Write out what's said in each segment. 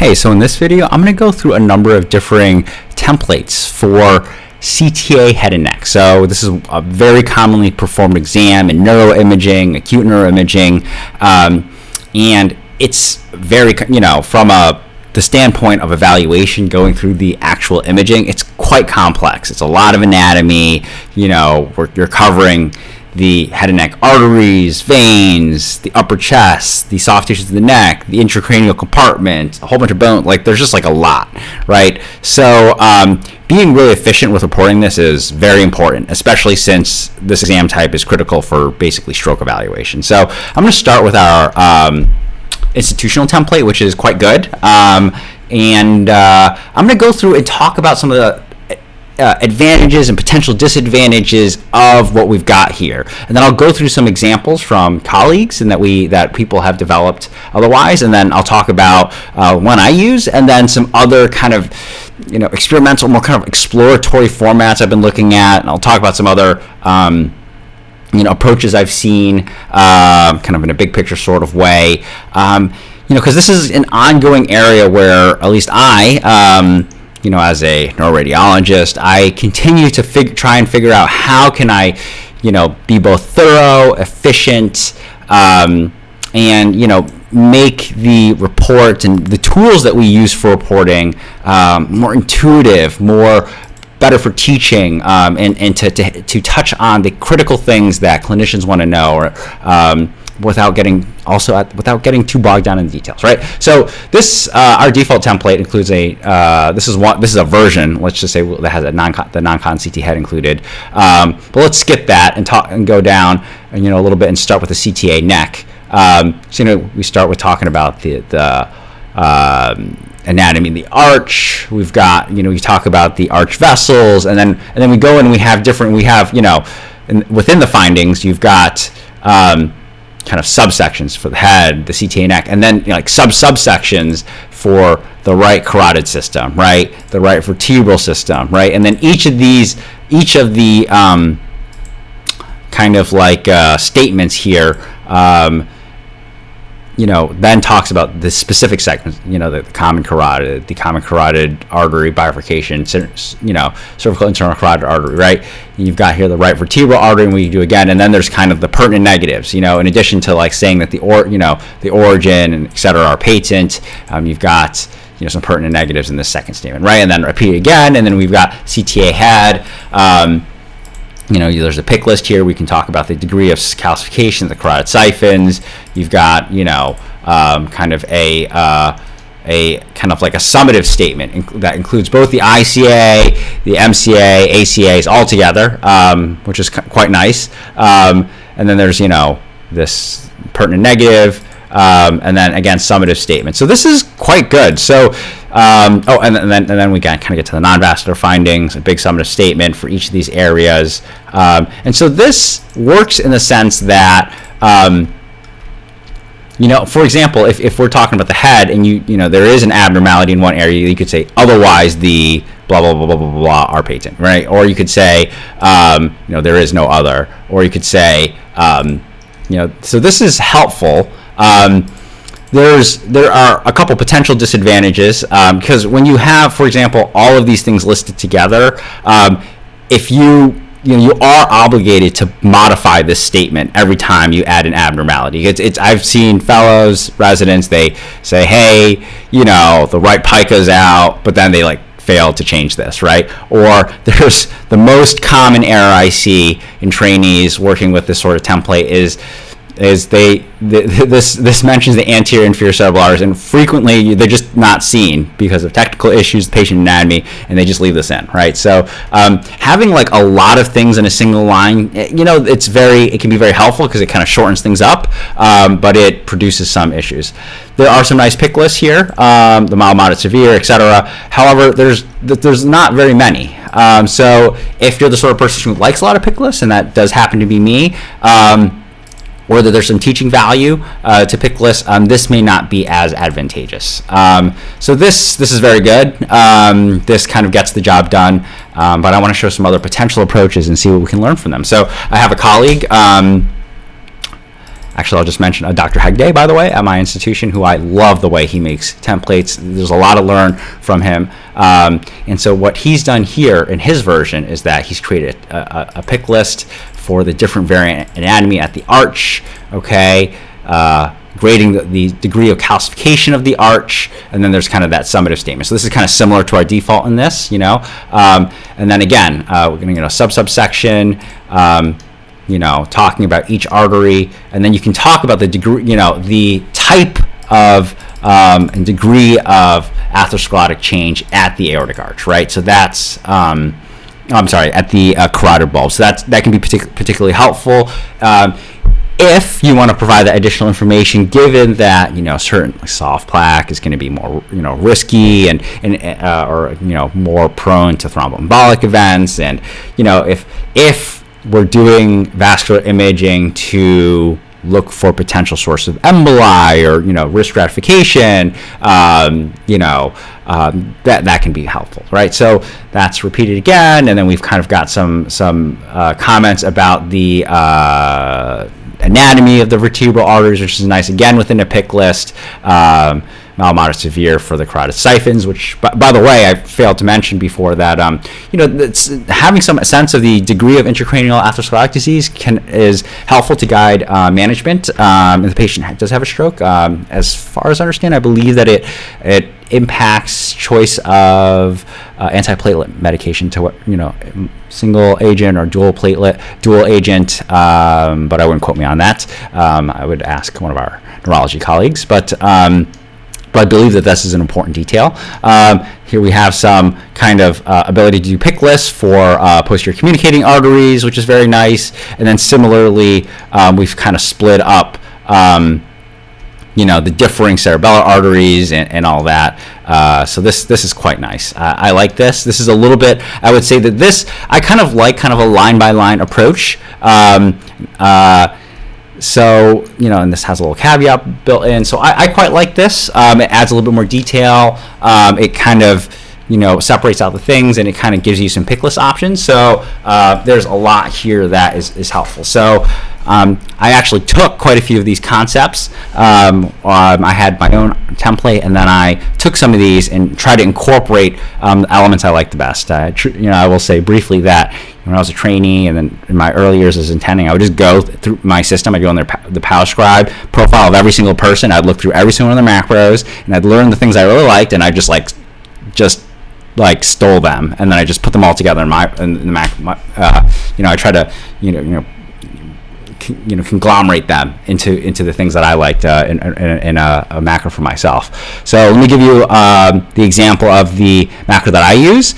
Hey, so in this video, I'm going to go through a number of differing templates for CTA head and neck. So this is a very commonly performed exam in neuroimaging, acute neuroimaging, and it's very, from the standpoint of evaluation, going through the actual imaging, it's quite complex. It's a lot of anatomy. You're covering the head and neck arteries, veins, the upper chest, the soft tissues of the neck, the intracranial compartment, a whole bunch of bone. There's just a lot, right? So being really efficient with reporting this is very important, especially since this exam type is critical for basically stroke evaluation. So I'm going to start with our institutional template, which is quite good. And I'm going to go through and talk about some of the advantages and potential disadvantages of what we've got here, and then I'll go through some examples from colleagues and that people have developed otherwise, and then I'll talk about one I use, and then some other kind of experimental, more kind of exploratory formats I've been looking at, and I'll talk about some other approaches I've seen, kind of in a big picture sort of way, because this is an ongoing area where at least I as a neuroradiologist, I continue to try and figure out how can I, be both thorough, efficient, and, make the report and the tools that we use for reporting more intuitive, better for teaching, and to touch on the critical things that clinicians want to know, without getting too bogged down in the details, right? So this our default template includes this is a version, let's just say, that has the non-con CT head included. But let's skip that and go down a little bit and start with the CTA neck. We start with talking about the anatomy of the arch. We've got we talk about the arch vessels, and then we go and we have within the findings you've got kind of subsections for the head, the CTA neck, and then subsections for the right carotid system, right, the right vertebral system, right, and then each of the kind of statements here, then talks about the specific segments, the common carotid artery bifurcation, cervical internal carotid artery, right? And you've got here the right vertebral artery, and we do again, and then there's kind of the pertinent negatives, in addition to saying that the origin and et cetera are patent, you've got some pertinent negatives in this second statement, right? And then repeat again, and then we've got CTA head. There's a pick list here. We can talk about the degree of calcification of the carotid siphons. You've got, kind of a summative statement that includes both the ICA, the MCA, ACAs all together, which is quite nice. And then there's, this pertinent negative, and then again summative statement. So this is quite good. So and then we kind of get to the non-vascular findings, a big summative statement for each of these areas. And so this works in the sense that for example, if we're talking about the head and there is an abnormality in one area, you could say otherwise the blah blah blah blah blah blah are patent, right? Or you could say there is no other, or you could say so this is helpful. There are a couple potential disadvantages, because when you have, for example, all of these things listed together, if you are obligated to modify this statement every time you add an abnormality. I've seen fellows, residents, they say, hey, the right pica's out, but then they fail to change this, right? Or there's the most common error I see in trainees working with this sort of template is this mentions the anterior inferior cerebral arteries, and frequently they're just not seen because of technical issues, patient anatomy, and they just leave this in, right? So having a lot of things in a single line, it can be very helpful because it kind of shortens things up, but it produces some issues. There are some nice pick lists here, the mild, moderate, severe, etc. However, there's not very many. So if you're the sort of person who likes a lot of pick lists, and that does happen to be me, or that there's some teaching value to pick lists, this may not be as advantageous. So this is very good. This kind of gets the job done, but I want to show some other potential approaches and see what we can learn from them. So I have a colleague Actually, I'll just mention Dr. Hegde, by the way, at my institution, who I love the way he makes templates. There's a lot to learn from him. And so what he's done here in his version is that he's created a pick list for the different variant anatomy at the arch, okay, grading the degree of calcification of the arch, and then there's kind of that summative statement. So this is kind of similar to our default in this, and then again, we're going to get a subsection, talking about each artery, and then you can talk about the degree, the type of and degree of atherosclerotic change at the aortic arch, right? So that's at the carotid bulb. So that can be particularly helpful if you want to provide that additional information, given that certain soft plaque is going to be more risky and more prone to thromboembolic events, and if we're doing vascular imaging to look for potential source of emboli or risk stratification, that can be helpful, right? So that's repeated again, and then we've kind of got some comments about the anatomy of the vertebral arteries, which is nice, again within a pick list. Mild, moderate, severe for the carotid siphons, which, by the way, I failed to mention before that, having some sense of the degree of intracranial atherosclerotic disease is helpful to guide management. If the patient does have a stroke, as far as I understand, I believe that it impacts choice of antiplatelet medication to single agent or dual agent, but I wouldn't quote me on that. I would ask one of our neurology colleagues, but I believe that this is an important detail. Here we have some kind of ability to do pick lists for posterior communicating arteries, which is very nice. And then similarly, we've kind of split up the differing cerebellar arteries and all that. So this is quite nice. I like this. This is a little bit, I would say that this, I kind of like a line-by-line approach. So, and this has a little caveat built in. So I quite like this. It adds a little bit more detail. It kind of, separates out the things, and it kind of gives you some pick list options. So there's a lot here that is helpful. So I actually took quite a few of these concepts. I had my own template, and then I took some of these and tried to incorporate the elements I like the best. I will say briefly that when I was a trainee and then in my early years as intending, I would just go through my system. I'd go on the PowerScribe profile of every single person. I'd look through every single one of their macros, and I'd learn the things I really liked, and I just stole them, and then I just put them all together in the Mac. I try to conglomerate them into the things that I liked in a macro for myself. So let me give you the example of the macro that I use.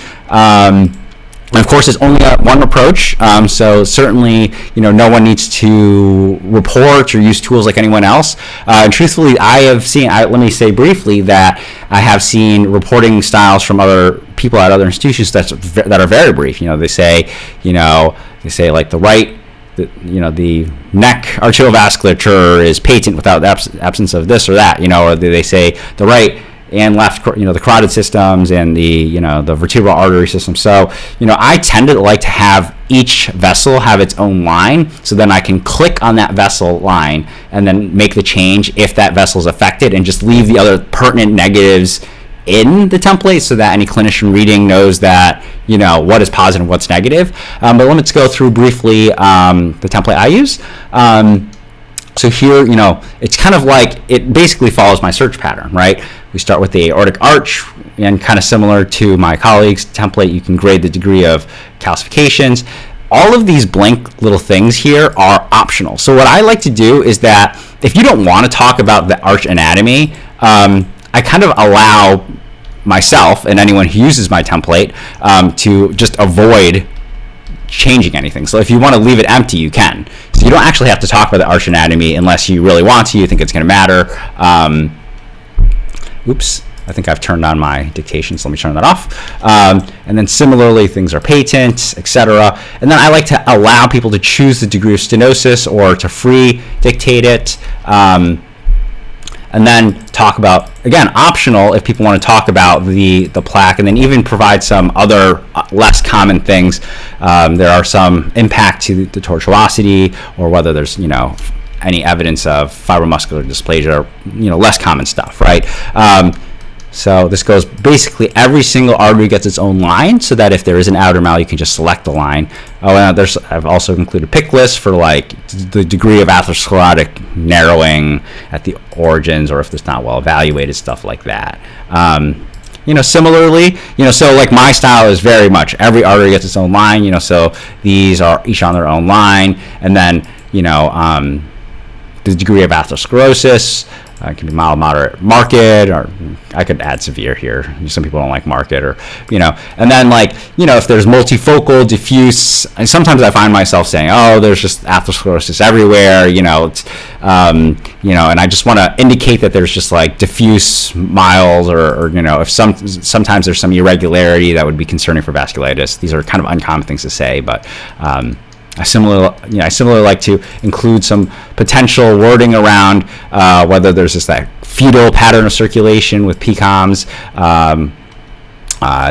And of course, it's only one approach, so certainly, no one needs to report or use tools like anyone else. And truthfully, let me say briefly that I have seen reporting styles from other people at other institutions that are very brief. They say like the neck arteriovasculature is patent without the absence of this or that, or they say the right and left, the carotid systems and the vertebral artery system. So, I tend to like to have each vessel have its own line, so then I can click on that vessel line and then make the change if that vessel is affected, and just leave the other pertinent negatives in the template so that any clinician reading knows that, what is positive and what's negative. But let's go through briefly the template I use. So here, it's kind of like, it basically follows my search pattern, right? We start with the aortic arch, and kind of similar to my colleagues' template, you can grade the degree of calcifications. All of these blank little things here are optional. So what I like to do is that if you don't want to talk about the arch anatomy, I kind of allow myself and anyone who uses my template to just avoid changing anything. So if you want to leave it empty, you can. So you don't actually have to talk about the arch anatomy unless you really want to, you think it's going to matter. Oops, I think I've turned on my dictation, so let me turn that off. And then similarly, things are patent, etc. And then I like to allow people to choose the degree of stenosis or to free dictate it. And then talk about, again, optional if people want to talk about the plaque, and then even provide some other less common things. There are some impact to the tortuosity, or whether there's, any evidence of fibromuscular dysplasia, or less common stuff, right? So this goes basically every single artery gets its own line, so that if there is an abnormality, you can just select the line. And I've also included pick lists for like the degree of atherosclerotic narrowing at the origins, or if it's not well evaluated, stuff like that. Similarly, so like my style is very much every artery gets its own line, so these are each on their own line, and then, the degree of atherosclerosis can be mild, moderate, marked, or I could add severe here. Some people don't like marked, or, and then like, if there's multifocal, diffuse, and sometimes I find myself saying, oh, there's just atherosclerosis everywhere, and I just want to indicate that there's just like diffuse, mild, or if sometimes there's some irregularity that would be concerning for vasculitis. These are kind of uncommon things to say, but, I similarly like to include some potential wording around whether there's just that fetal pattern of circulation with PCOMs,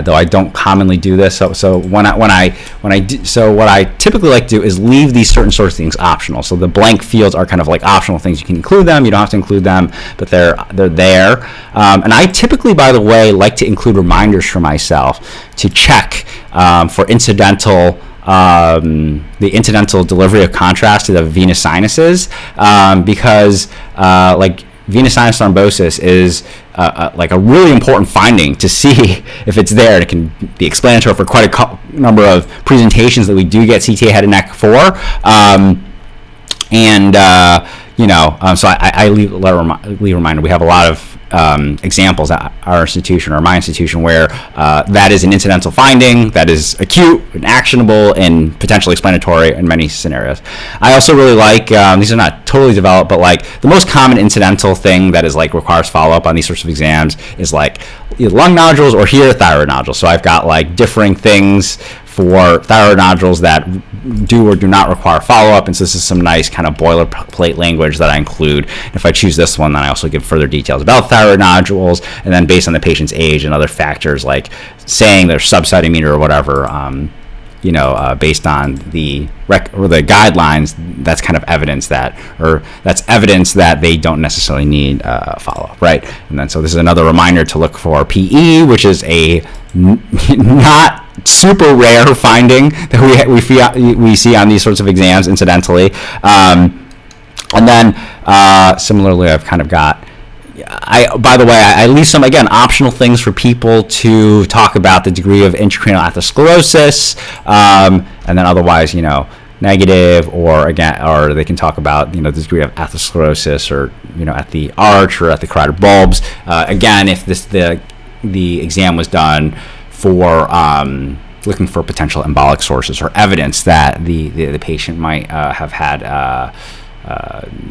though I don't commonly do this. So what I typically like to do is leave these certain sorts of things optional. So the blank fields are kind of like optional things. You can include them, you don't have to include them, but they're there. And I typically, by the way, like to include reminders for myself to check for the incidental delivery of contrast to the venous sinuses, because like venous sinus thrombosis is like a really important finding to see if it's there. It can be explanatory for quite a number of presentations that we do get CTA head and neck for, so I leave a reminder. We have a lot of examples at our institution, or my institution, where that is an incidental finding, that is acute and actionable and potentially explanatory in many scenarios. I also really like, these are not totally developed, but like the most common incidental thing that is like requires follow-up on these sorts of exams is like either lung nodules or here thyroid nodules. So I've got like differing things for thyroid nodules that do or do not require follow-up, and so this is some nice kind of boilerplate language that I include. If I choose this one, then I also give further details about thyroid nodules, and then based on the patient's age and other factors like saying their subcentimeter or whatever, based on the guidelines, that's kind of evidence that they don't necessarily need follow-up, right? And then so this is another reminder to look for PE, which is a not super rare finding that we see on these sorts of exams incidentally. And then similarly, I've kind of got, by the way, I leave some, again, optional things for people to talk about the degree of intracranial atherosclerosis, and then otherwise, negative, or they can talk about, the degree of atherosclerosis, or, at the arch or at the carotid bulbs. Again, if the exam was done for looking for potential embolic sources or evidence that the patient might have had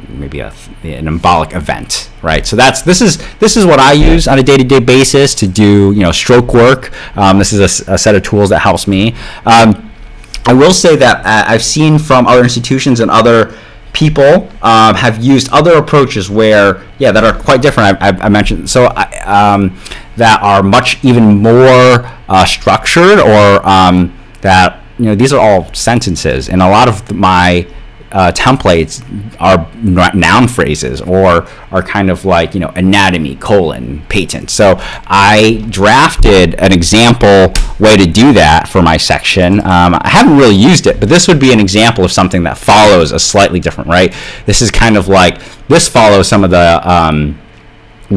maybe an embolic event, right? So this is what I use on a day-to-day basis to do stroke work. This is a set of tools that helps me. I will say that I've seen from other institutions and other people have used other approaches that are quite different. I mentioned that are much even more structured, or that these are all sentences, and a lot of my templates are noun phrases, or are kind of like anatomy, patent. So I drafted an example way to do that for my section. I haven't really used it, but this would be an example of something that follows a slightly different, right? This is kind of like, this follows some of the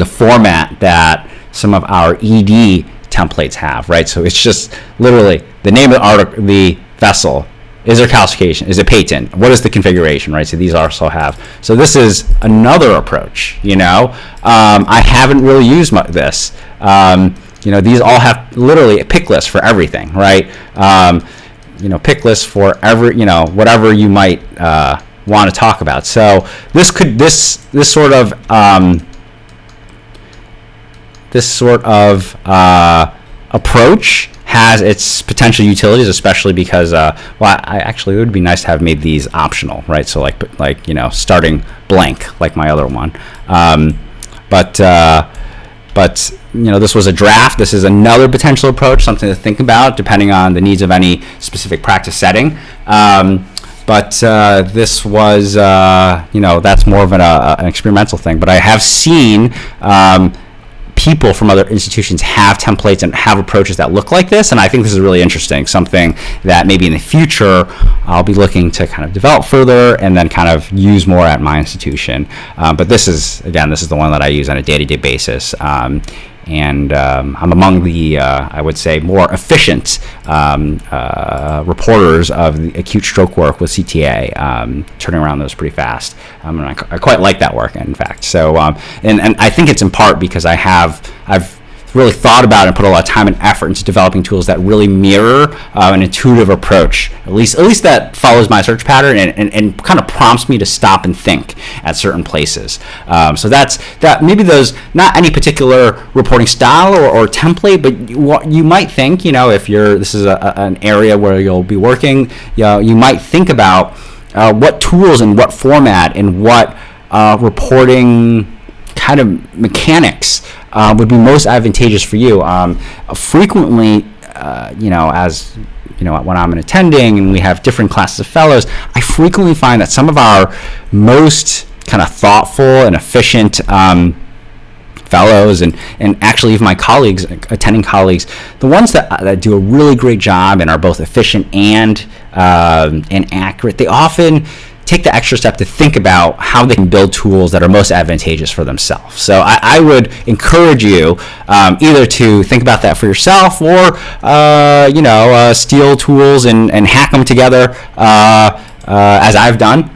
format that some of our ED templates have, right? So it's just literally the name of the article, the vessel. Is there calcification? Is it patent? What is the configuration, right? So these also have. So this is another approach, I haven't really used this. These all have literally a pick list for everything, right? Pick list for every, whatever you might want to talk about. So this sort of approach has its potential utilities, especially because it would be nice to have made these optional, right? So like starting blank like my other one, but this was a draft. This is another potential approach, something to think about depending on the needs of any specific practice setting. But this was, that's more of an experimental thing. But I have seen people from other institutions have templates and have approaches that look like this, and I think this is really interesting, something that maybe in the future I'll be looking to kind of develop further and then kind of use more at my institution. But this is the one that I use on a day-to-day basis. And I'm among the, I would say, more efficient reporters of the acute stroke work with CTA, turning around those pretty fast. And I quite like that work, in fact. So, and I think it's in part because I've really thought about and put a lot of time and effort into developing tools that really mirror an intuitive approach, at least that follows my search pattern and kind of prompts me to stop and think at certain places. So that's that. Maybe those, not any particular reporting style or template, but what you might think, if this is an area where you'll be working, you might think about what tools and what format and what reporting kind of mechanics would be most advantageous for you. Frequently, when I'm attending and we have different classes of fellows, I frequently find that some of our most kind of thoughtful and efficient fellows and actually even my colleagues, attending colleagues, the ones that do a really great job and are both efficient and accurate, they often take the extra step to think about how they can build tools that are most advantageous for themselves. So I would encourage you either to think about that for yourself or, steal tools and hack them together as I've done.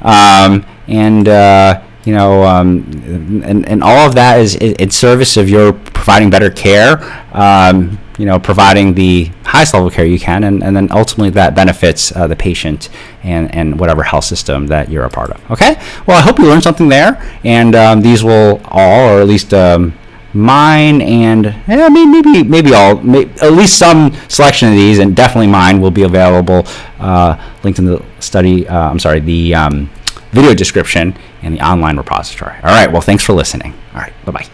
And all of that is in service of your providing better care, providing the highest level of care you can, and then ultimately that benefits the patient and whatever health system that you're a part of. Okay? Well, I hope you learned something there, and these will all, or at least mine and maybe all, at least some selection of these, and definitely mine will be available, linked in the the video description and the online repository. All right, well, thanks for listening. All right, bye-bye.